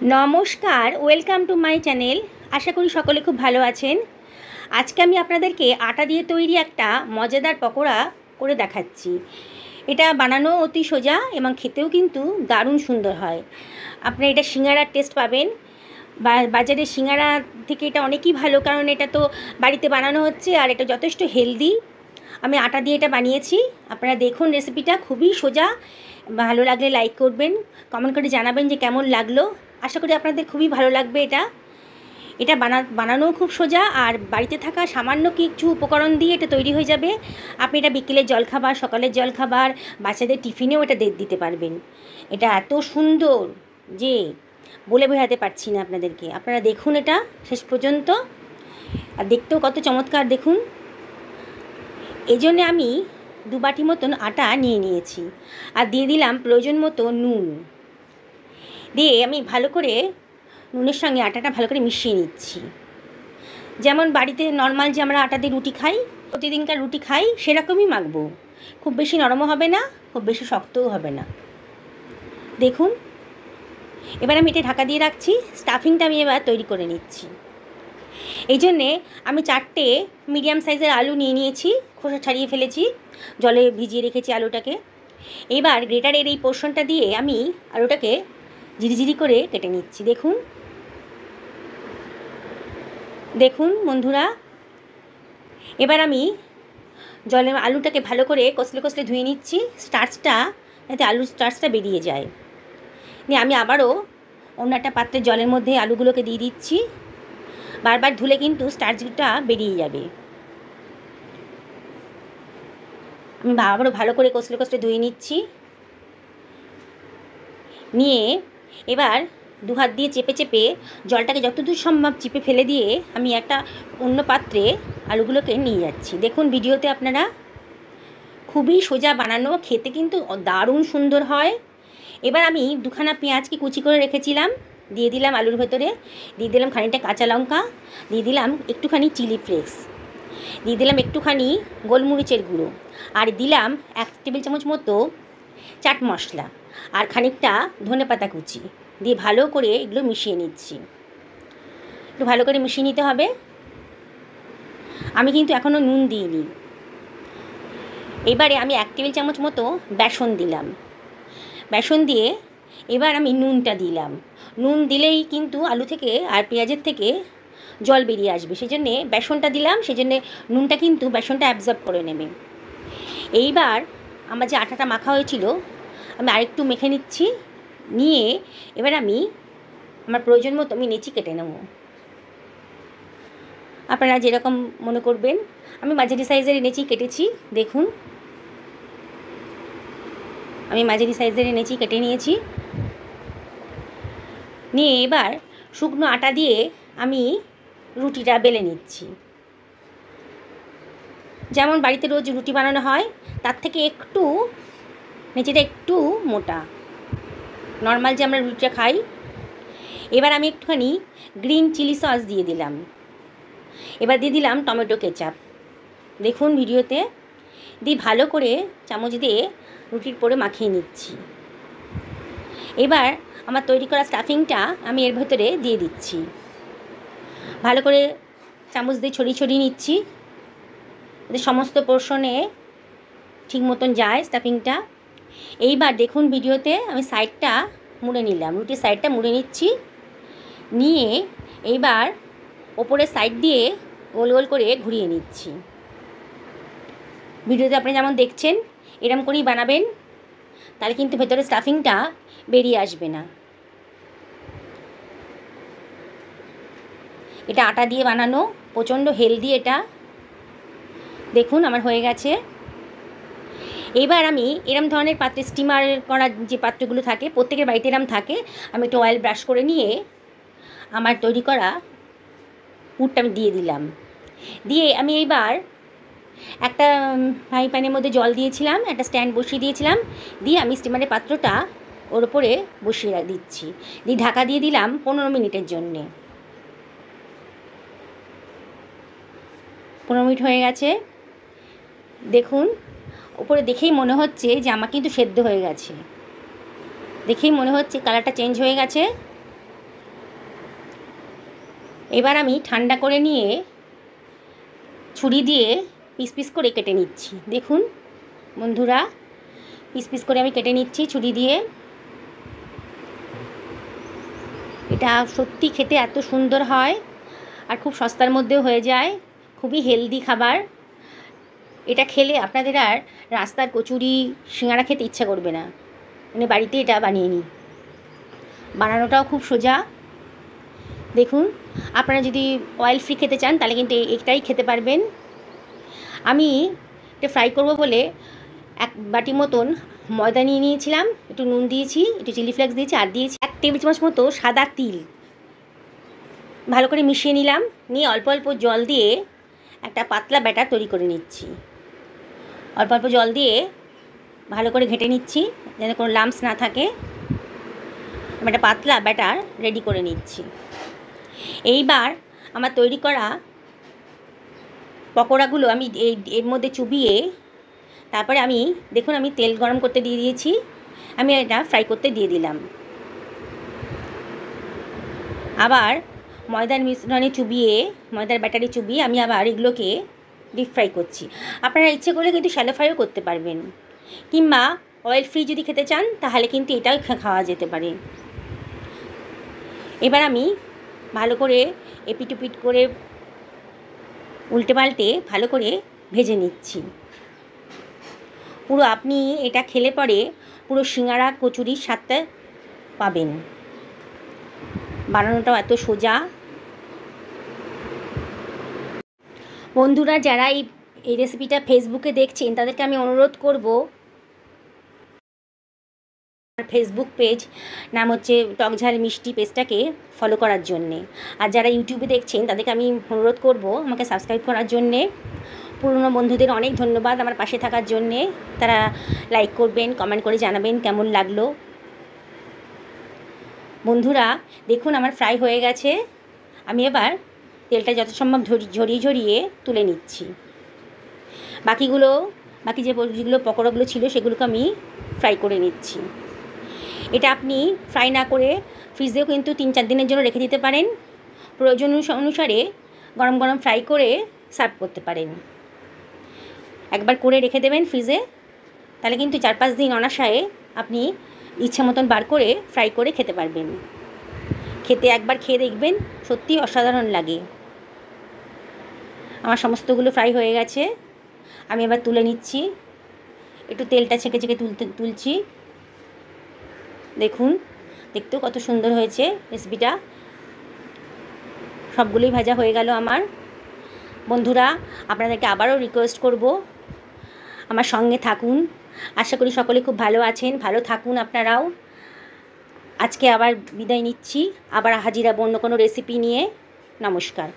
নমস্কার, welcome to my channel. আশা করি সকলে খুব ভালো আছেন। আজকে আমি আপনাদেরকে আটা দিয়ে তৈরি একটা মজাদার পকোড়া করে দেখাচ্ছি। এটা বানানো অতি সোজা এবং খেতেও কিন্তু দারুণ সুন্দর হয়। আপনারা এটা সিঙ্গারার টেস্ট পাবেন। বাজারে সিঙ্গারা থেকে এটা অনেকই ভালো, কারণ এটা তো বাড়িতে বানানো হচ্ছে আর এটা যথেষ্ট হেলদি। আমি আটা দিয়ে এটা বানিয়েছি। আপনারা দেখুন, রেসিপিটা খুবই সোজা। ভালো লাগলে লাইক করবেন, কমেন্ট করে জানাবেন যে কেমন লাগলো। আশা করি আপনাদের খুবই ভালো লাগবে। এটা বানানোও খুব সোজা, আর বাড়িতে থাকা সামান্য কিছু উপকরণ দিয়ে এটা তৈরি হয়ে যাবে। আপনি এটা বিকেলের জলখাবার, সকালের জলখাবার, বাচ্চাদের টিফিনেও এটা দিতে পারবেন। এটা এত সুন্দর যে বলে বোঝাতে পারছি না আপনাদেরকে। আপনারা দেখুন এটা শেষ পর্যন্ত, আর দেখতেও কত চমৎকার দেখুন। এই জন্যে আমি 2 বাটি মতন আটা নিয়ে নিয়েছি, আর দিয়ে দিলাম প্রয়োজন মতো নুন। দিয়ে আমি ভালো করে নুনের সঙ্গে আটাটা ভালো করে মিশিয়ে নিচ্ছি। যেমন বাড়িতে নর্মাল যে আমরা আটা দিয়ে রুটি খাই, প্রতিদিনকার রুটি খাই, সেরকমই মাখবো। খুব বেশি নরমও হবে না, খুব বেশি শক্তও হবে না। দেখুন, এবার আমি এটা ঢাকা দিয়ে রাখছি। স্টাফিংটা আমি এবার তৈরি করে নিচ্ছি। এই জন্যে আমি 4টে মিডিয়াম সাইজের আলু নিয়ে নিয়েছি, খোসা ছাড়িয়ে ফেলেছি, জলে ভিজিয়ে রেখেছি আলুটাকে। এবার গ্রেটারের এই পোর্শনটা দিয়ে আমি আলুটাকে ঝিরিঝিরি করে কেটে নিচ্ছি। দেখুন দেখুন বন্ধুরা, এবার আমি জলে আলুটাকে ভালো করে কষলে কষলে ধুয়ে নিচ্ছি, স্টার্চটা যাতে আলুর স্টার্চটা বেরিয়ে যায়। নিয়ে আমি আবারও অন্য একটা পাত্রে জলের মধ্যে আলুগুলোকে দিয়ে দিচ্ছি। বারবার ধুলে কিন্তু স্টার্চটা বেরিয়ে যাবে। আমি আবারও ভালো করে কষলে কষলে ধুয়ে নিচ্ছি। নিয়ে এবার 2 হাত দিয়ে চেপে চেপে জলটাকে যতদূর সম্ভব চিপে ফেলে দিয়ে আমি একটা অন্য পাত্রে আলুগুলোকে নিয়ে যাচ্ছি। দেখুন ভিডিওতে আপনারা, খুবই সোজা বানানো, খেতে কিন্তু দারুণ সুন্দর হয়। এবার আমি 2খানা পেঁয়াজকে কুচি করে রেখেছিলাম, দিয়ে দিলাম আলুর ভেতরে। দিয়ে দিলাম খানিকটা কাঁচা লঙ্কা, দিয়ে দিলাম একটুখানি চিলি ফ্লেক্স, দিয়ে দিলাম একটুখানি গোলমরিচের গুঁড়ো, আর দিলাম 1 টেবিল চামচ মতো চাট মশলা, আর খানিকটা ধনেপাতা কুচি দিয়ে ভালো করে এগুলো মিশিয়ে নিচ্ছি। একটু ভালো করে মিশিয়ে নিতে হবে। আমি কিন্তু এখনও নুন দিইনি। এবারে আমি 1 টেবিল চামচ মতো বেসন দিলাম। বেসন দিয়ে এবার আমি নুনটা দিলাম। নুন দিলেই কিন্তু আলু থেকে আর পেঁয়াজের থেকে জল বেরিয়ে আসবে, সেই জন্যে বেসনটা দিলাম। সেই জন্যে নুনটা কিন্তু বেসনটা অ্যাবজর্ব করে নেবে। এইবার আমার যে আটাটা মাখা হয়েছিল, আমি আরেকটু মেখে নিচ্ছি। নিয়ে এবার আমি আমার প্রয়োজন মতো আমি নেচি কেটে নেব। আপনারা যেরকম মনে করবেন। আমি মাঝারি সাইজের নেচি কেটেছি। দেখুন, আমি মাঝারি সাইজের নেচি কেটে নিয়েছি। নিয়ে এবার শুকনো আটা দিয়ে আমি রুটিটা বেলে নিচ্ছি। যেমন বাড়িতে রোজ রুটি বানানো হয়, তার থেকে একটু নেচিটা একটু মোটা, নর্মাল যে আমরা রুটিটা খাই। এবার আমি একটুখানি গ্রিন চিলি সস দিয়ে দিলাম। এবার দিয়ে দিলাম টমেটো কেচাপ। দেখুন ভিডিওতে, দিয়ে ভালো করে চামচ দিয়ে রুটির পরে মাখিয়ে নিচ্ছি। এবার আমার তৈরি করা স্টাফিংটা আমি এর ভেতরে দিয়ে দিচ্ছি। ভালো করে চামচ দিয়ে ছড়িয়ে ছড়িয়ে নিচ্ছি, সমস্ত পোর্শনে ঠিক মতন যায় স্টাফিংটা। এইবার দেখুন ভিডিওতে আমি সাইডটা মুড়ে নিলাম, রুটির সাইডটা মুড়ে নিচ্ছি। নিয়ে এইবার ওপরের সাইড দিয়ে গোল গোল করে ঘুরিয়ে নিচ্ছি। ভিডিওতে আপনি যেমন দেখছেন এরকম করেই বানাবেন, তাহলে কিন্তু ভেতরে স্টাফিংটা বেরিয়ে আসবে না। এটা আটা দিয়ে বানানো, প্রচণ্ড হেলদি এটা। দেখুন আমার হয়ে গেছে। এবার আমি এরম ধরনের পাত্রে, স্টিমার করা যে পাত্রগুলো থাকে, প্রত্যেকের বাড়িতে এরম থাকে, আমি একটু অয়েল ব্রাশ করে নিয়ে আমার তৈরি করা পুরটা আমি দিয়ে দিলাম। দিয়ে আমি এইবার একটা ফ্রাই প্যানের মধ্যে জল দিয়েছিলাম, একটা স্ট্যান্ড বসিয়ে দিয়েছিলাম। দিয়ে আমি স্টিমারের পাত্রটা ওর ওপরে বসিয়ে দিচ্ছি। দিয়ে ঢাকা দিয়ে দিলাম 15 মিনিটের জন্যে। 15 মিনিট হয়ে গেছে। দেখুন, উপরে দেখেই মনে হচ্ছে যে আমার কিন্তু সেদ্ধ হয়ে গেছে। দেখেই মনে হচ্ছে কালারটা চেঞ্জ হয়ে গেছে। এবার আমি ঠান্ডা করে নিয়ে ছুরি দিয়ে পিস পিস করে কেটে নিচ্ছি। দেখুন বন্ধুরা, পিস পিস করে আমি কেটে নিচ্ছি ছুরি দিয়ে। এটা সত্যি খেতে এত সুন্দর হয় আর খুব সস্তার মধ্যেও হয়ে যায়, খুবই হেলদি খাবার। এটা খেলে আপনাদের আর রাস্তার কচুরি সিঙ্গাড়া খেতে ইচ্ছা করবে না, মানে বাড়িতে এটা বানিয়ে নিই। বানানোটাও খুব সোজা। দেখুন, আপনারা যদি অয়েল ফ্রি খেতে চান তাহলে কিন্তু এটাই খেতে পারবেন। আমি এটা ফ্রাই করব বলে 1 বাটি মতন ময়দা নিয়ে নিয়েছিলাম, একটু নুন দিয়েছি, একটু চিলি ফ্লেক্স দিয়েছি, আর দিয়েছি 1 টেবিল চামচ মতো সাদা তিল। ভালো করে মিশিয়ে নিলাম, নিয়ে অল্প অল্প জল দিয়ে একটা পাতলা ব্যাটার তৈরি করে নিচ্ছি। অল্প অল্প জল দিয়ে ভালো করে ঘেঁটে নিচ্ছি যেন কোনো লাম্পস না থাকে। আমি একটা পাতলা ব্যাটার রেডি করে নিচ্ছি। এইবার আমার তৈরি করা পকোড়াগুলো আমি এর মধ্যে চুবিয়ে, তারপরে আমি দেখুন আমি তেল গরম করতে দিয়ে দিয়েছি, আমি এটা ফ্রাই করতে দিয়ে দিলাম। আবার ময়দার মিশ্রণে চুবিয়ে, ময়দার ব্যাটারে চুবিয়ে আমি আবার এগুলোকে ডিপ ফ্রাই করছি। আপনারা ইচ্ছে করলে কিন্তু শ্যালো ফ্রাইও করতে পারবেন, কিংবা অয়েল ফ্রি যদি খেতে চান তাহলে কিন্তু এটাও খাওয়া যেতে পারে। এবার আমি ভালো করে এপিট ওপিট করে উল্টে পাল্টে ভালো করে ভেজে নিচ্ছি। পুরো আপনি এটা খেলে পরে পুরো সিঙ্গাড়া কচুরির স্বাদটা পাবেন। বানানোটাও এত সোজা। বন্ধুরা যারা এই রেসিপিটা ফেসবুকে দেখছেন তাদেরকে আমি অনুরোধ করব, ফেসবুক পেজ নাম হচ্ছে টকঝাল মিষ্টি পেজটাকে ফলো করার জন্যে। আর যারা ইউটিউবে দেখছেন তাদেরকে আমি অনুরোধ করব আমাকে সাবস্ক্রাইব করার জন্যে। পুরনো বন্ধুদের অনেক ধন্যবাদ আমার পাশে থাকার জন্যে। তারা লাইক করবেন, কমেন্ট করে জানাবেন কেমন লাগলো। বন্ধুরা দেখুন আমার ফ্রাই হয়ে গেছে। আমি এবার তেলটা যত সম্ভব ঝরিয়ে ঝরিয়ে তুলে নিচ্ছি। বাকি যেগুলো পকোড়াগুলো ছিল সেগুলোকে আমি ফ্রাই করে নিচ্ছি। এটা আপনি ফ্রাই না করে ফ্রিজেও কিন্তু 3-4 দিনের জন্য রেখে দিতে পারেন। প্রয়োজন অনুসারে গরম গরম ফ্রাই করে সার্ভ করতে পারেন। একবার করে রেখে দেবেন ফ্রিজে, তাহলে কিন্তু 4-5 দিন অনায়াসে আপনি ইচ্ছা মতন বার করে ফ্রাই করে খেতে পারবেন। খেতে একবার খেয়ে দেখবেন, সত্যি অসাধারণ লাগে। আমার সমস্তগুলো ফ্রাই হয়ে গেছে, আমি এবার তুলে নিচ্ছি। একটু তেলটা ছেঁকে ছেঁকে তুলছি। দেখুন দেখতেও কত সুন্দর হয়েছে রেসিপিটা। সবগুলোই ভাজা হয়ে গেল আমার। বন্ধুরা আপনাদেরকে আবারও রিকোয়েস্ট করব আমার সঙ্গে থাকুন। আশা করি সকলে খুব ভালো আছেন, ভালো থাকুন আপনারাও। আজকে আবার বিদায় নিচ্ছি, আবার হাজির হব অন্য কোনো রেসিপি নিয়ে। নমস্কার।